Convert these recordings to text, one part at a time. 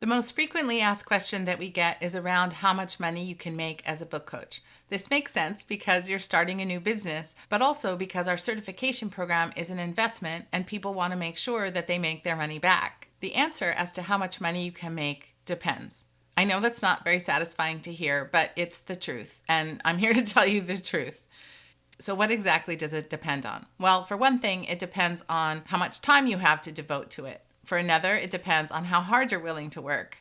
The most frequently asked question that we get is around how much money you can make as a book coach. This makes sense because you're starting a new business, but also because our certification program is an investment and people want to make sure that they make their money back. The answer as to how much money you can make depends. I know that's not very satisfying to hear, but it's the truth, and I'm here to tell you the truth. So, what exactly does it depend on? Well, for one thing, it depends on how much time you have to devote to it. For another, it depends on how hard you're willing to work.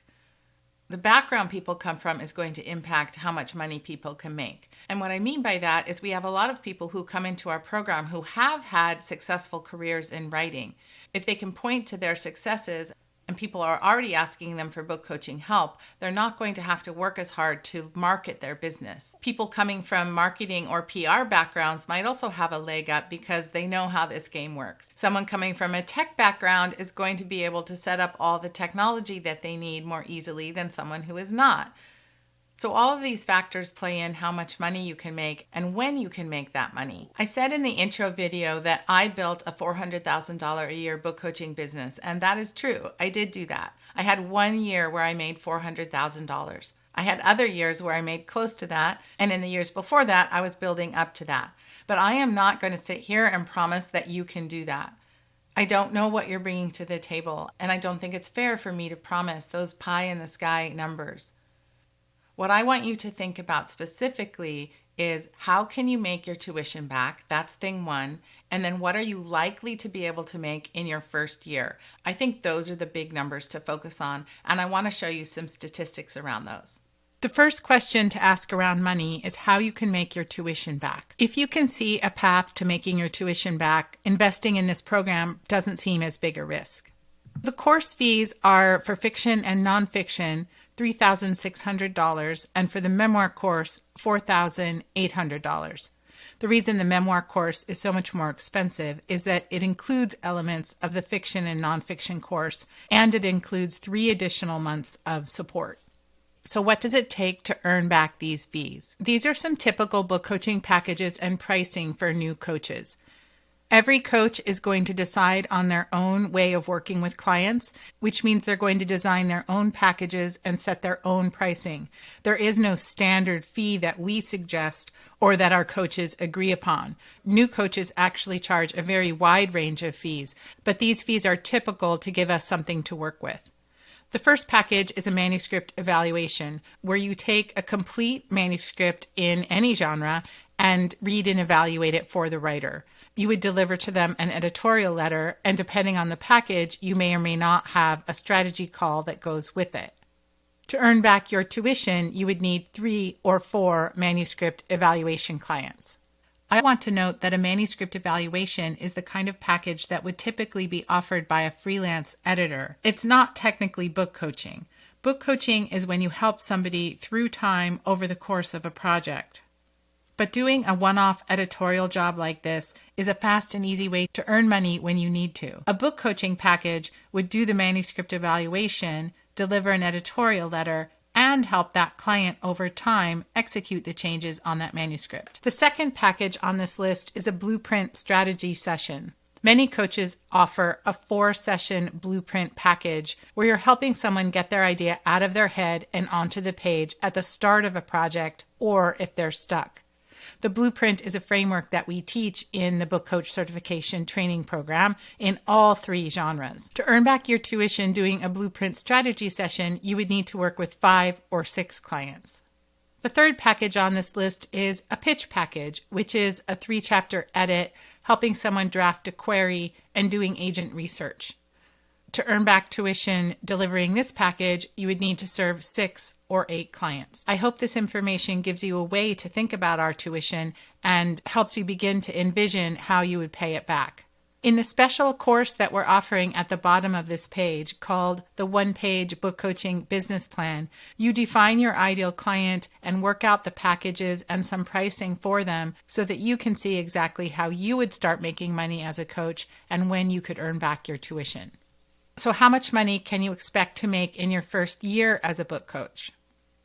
The background people come from is going to impact how much money people can make. And what I mean by that is we have a lot of people who come into our program who have had successful careers in writing. If they can point to their successes and people are already asking them for book coaching help, they're not going to have to work as hard to market their business. People coming from marketing or PR backgrounds might also have a leg up because they know how this game works. Someone coming from a tech background is going to be able to set up all the technology that they need more easily than someone who is not. So all of these factors play in how much money you can make and when you can make that money. I said in the intro video that I built a $400,000 a year book coaching business, and that is true. I did do that. I had 1 year where I made $400,000. I had other years where I made close to that, and in the years before that, I was building up to that. But I am not going to sit here and promise that you can do that. I don't know what you're bringing to the table, and I don't think it's fair for me to promise those pie-in-the-sky numbers. What I want you to think about specifically is how can you make your tuition back? That's thing one. And then what are you likely to be able to make in your first year? I think those are the big numbers to focus on, and I want to show you some statistics around those. The first question to ask around money is how you can make your tuition back. If you can see a path to making your tuition back, investing in this program doesn't seem as big a risk. The course fees are for fiction and nonfiction $3,600, and for the memoir course, $4,800. The reason the memoir course is so much more expensive is that it includes elements of the fiction and nonfiction course, and it includes 3 additional months of support. So what does it take to earn back these fees? These are some typical book coaching packages and pricing for new coaches. Every coach is going to decide on their own way of working with clients, which means they're going to design their own packages and set their own pricing. There is no standard fee that we suggest or that our coaches agree upon. New coaches actually charge a very wide range of fees, but these fees are typical to give us something to work with. The first package is a manuscript evaluation, where you take a complete manuscript in any genre and read and evaluate it for the writer. You would deliver to them an editorial letter, and depending on the package, you may or may not have a strategy call that goes with it. To earn back your tuition, you would need 3 or 4 manuscript evaluation clients. I want to note that a manuscript evaluation is the kind of package that would typically be offered by a freelance editor. It's not technically book coaching. Book coaching is when you help somebody through time over the course of a project. But doing a one-off editorial job like this is a fast and easy way to earn money when you need to. A book coaching package would do the manuscript evaluation, deliver an editorial letter, and help that client over time execute the changes on that manuscript. The second package on this list is a blueprint strategy session. Many coaches offer a 4-session blueprint package where you're helping someone get their idea out of their head and onto the page at the start of a project, or if they're stuck. The blueprint is a framework that we teach in the Book Coach Certification Training Program in all 3 genres. To earn back your tuition doing a blueprint strategy session, you would need to work with 5 or 6 clients. The third package on this list is a pitch package, which is a 3-chapter edit, helping someone draft a query, and doing agent research. To earn back tuition delivering this package, you would need to serve 6 or 8 clients. I hope this information gives you a way to think about our tuition and helps you begin to envision how you would pay it back. In the special course that we're offering at the bottom of this page called the One-Page Book Coaching Business Plan, you define your ideal client and work out the packages and some pricing for them so that you can see exactly how you would start making money as a coach and when you could earn back your tuition. So how much money can you expect to make in your first year as a book coach?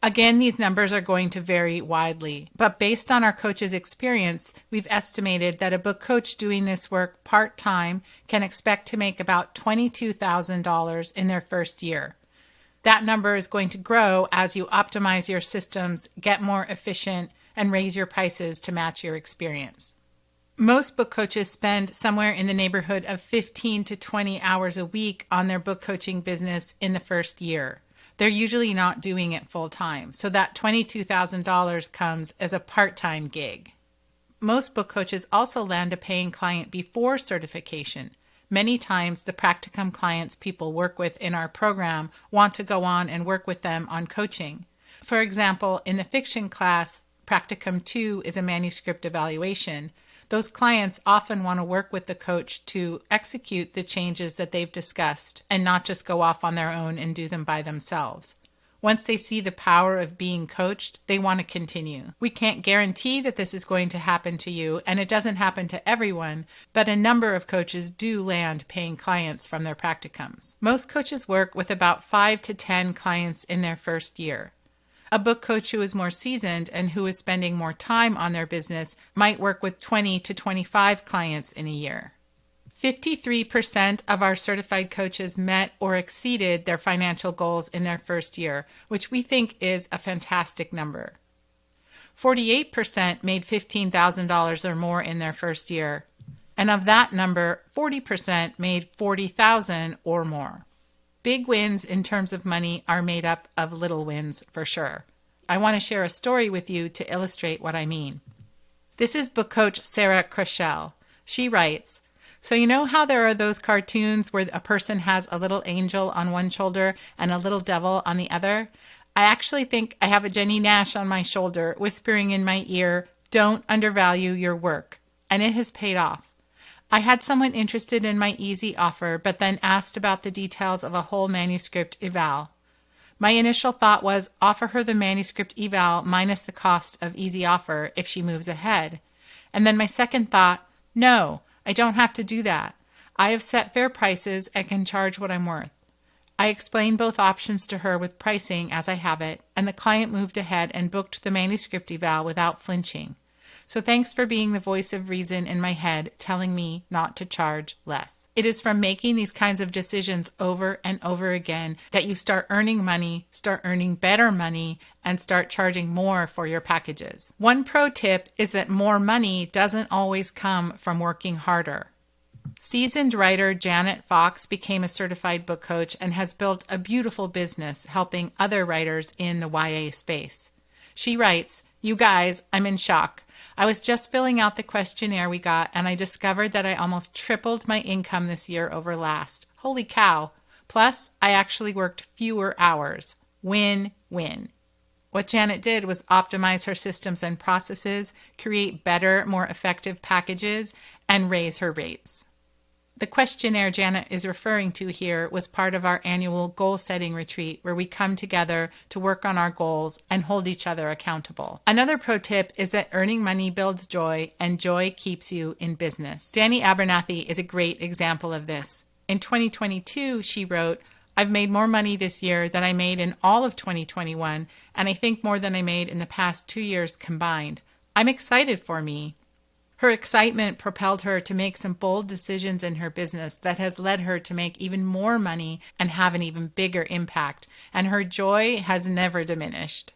Again, these numbers are going to vary widely, but based on our coach's experience, we've estimated that a book coach doing this work part-time can expect to make about $22,000 in their first year. That number is going to grow as you optimize your systems, get more efficient, and raise your prices to match your experience. Most book coaches spend somewhere in the neighborhood of 15 to 20 hours a week on their book coaching business in the first year. They're usually not doing it full time, so that $22,000 comes as a part-time gig. Most book coaches also land a paying client before certification. Many times, the practicum clients people work with in our program want to go on and work with them on coaching. For example, in the fiction class, Practicum 2 is a manuscript evaluation. Those clients often want to work with the coach to execute the changes that they've discussed and not just go off on their own and do them by themselves. Once they see the power of being coached, they want to continue. We can't guarantee that this is going to happen to you, and it doesn't happen to everyone, but a number of coaches do land paying clients from their practicums. Most coaches work with about 5 to 10 clients in their first year. A book coach who is more seasoned and who is spending more time on their business might work with 20 to 25 clients in a year. 53% of our certified coaches met or exceeded their financial goals in their first year, which we think is a fantastic number. 48% made $15,000 or more in their first year, and of that number, 40% made $40,000 or more. Big wins in terms of money are made up of little wins for sure. I want to share a story with you to illustrate what I mean. This is book coach Sarah Kroschel. She writes, "So you know how there are those cartoons where a person has a little angel on one shoulder and a little devil on the other? I actually think I have a Jenny Nash on my shoulder whispering in my ear, 'Don't undervalue your work.' And it has paid off. I had someone interested in my easy offer, but then asked about the details of a whole manuscript eval. My initial thought was offer her the manuscript eval minus the cost of easy offer if she moves ahead. And then my second thought, no, I don't have to do that. I have set fair prices and can charge what I'm worth. I explained both options to her with pricing as I have it, and the client moved ahead and booked the manuscript eval without flinching. So thanks for being the voice of reason in my head, telling me not to charge less." It is from making these kinds of decisions over and over again that you start earning money, start earning better money, and start charging more for your packages. One pro tip is that more money doesn't always come from working harder. Seasoned writer Janet Fox became a certified book coach and has built a beautiful business helping other writers in the YA space. She writes, "You guys, I'm in shock. I was just filling out the questionnaire we got, and I discovered that I almost tripled my income this year over last. Holy cow. Plus, I actually worked fewer hours. Win-win." What Janet did was optimize her systems and processes, create better, more effective packages, and raise her rates. The questionnaire Janet is referring to here was part of our annual goal-setting retreat where we come together to work on our goals and hold each other accountable. Another pro tip is that earning money builds joy, and joy keeps you in business. Danny Abernathy is a great example of this. In 2022, she wrote, "I've made more money this year than I made in all of 2021, and I think more than I made in the past 2 years combined. I'm excited for me." Her excitement propelled her to make some bold decisions in her business that has led her to make even more money and have an even bigger impact, and her joy has never diminished.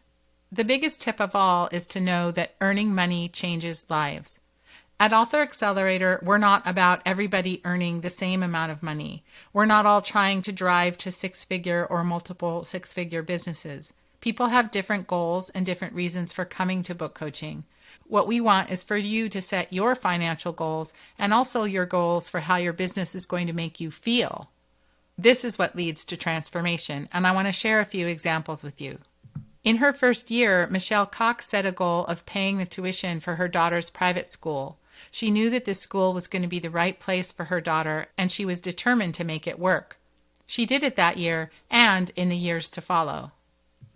The biggest tip of all is to know that earning money changes lives. At Author Accelerator, we're not about everybody earning the same amount of money. We're not all trying to drive to six-figure or multiple six-figure businesses. People have different goals and different reasons for coming to book coaching. What we want is for you to set your financial goals and also your goals for how your business is going to make you feel. This is what leads to transformation, and I want to share a few examples with you. In her first year, Michelle Cox set a goal of paying the tuition for her daughter's private school. She knew that this school was going to be the right place for her daughter, and she was determined to make it work. She did it that year and in the years to follow.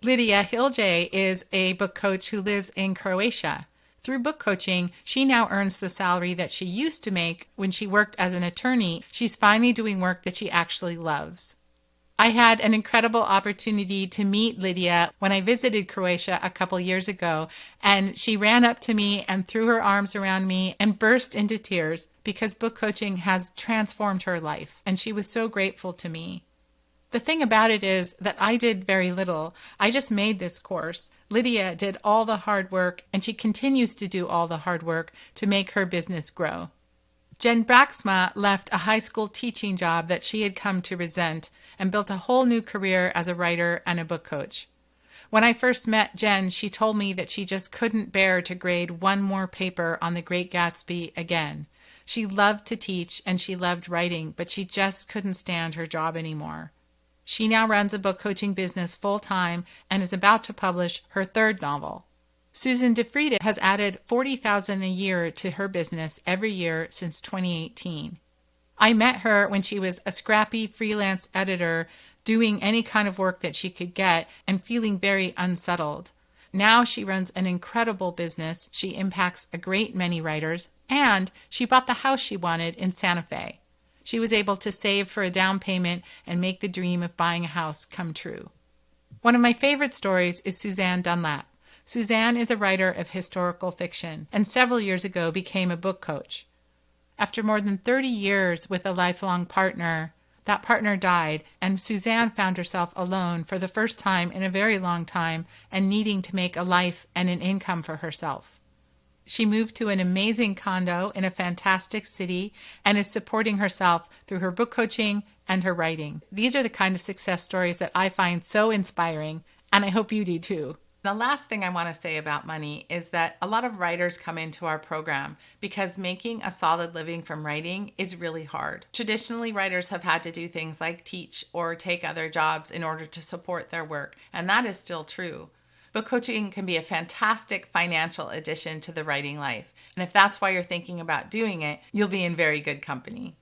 Lydia Hilje is a book coach who lives in Croatia. Through book coaching, she now earns the salary that she used to make when she worked as an attorney. She's finally doing work that she actually loves. I had an incredible opportunity to meet Lydia when I visited Croatia a couple years ago, and she ran up to me and threw her arms around me and burst into tears because book coaching has transformed her life, and she was so grateful to me. The thing about it is that I did very little. I just made this course. Lydia did all the hard work, and she continues to do all the hard work to make her business grow. Jen Braxma left a high school teaching job that she had come to resent and built a whole new career as a writer and a book coach. When I first met Jen, she told me that she just couldn't bear to grade one more paper on The Great Gatsby again. She loved to teach and she loved writing, but she just couldn't stand her job anymore. She now runs a book coaching business full-time and is about to publish her third novel. Susan DeFrieda has added $40,000 a year to her business every year since 2018. I met her when she was a scrappy freelance editor doing any kind of work that she could get and feeling very unsettled. Now she runs an incredible business, she impacts a great many writers, and she bought the house she wanted in Santa Fe. She was able to save for a down payment and make the dream of buying a house come true. One of my favorite stories is Suzanne Dunlap. Suzanne is a writer of historical fiction and several years ago became a book coach. After more than 30 years with a lifelong partner, that partner died, and Suzanne found herself alone for the first time in a very long time and needing to make a life and an income for herself. She moved to an amazing condo in a fantastic city and is supporting herself through her book coaching and her writing. These are the kind of success stories that I find so inspiring, and I hope you do too. The last thing I want to say about money is that a lot of writers come into our program because making a solid living from writing is really hard. Traditionally, writers have had to do things like teach or take other jobs in order to support their work, and that is still true. Book coaching can be a fantastic financial addition to the writing life. And if that's why you're thinking about doing it, you'll be in very good company.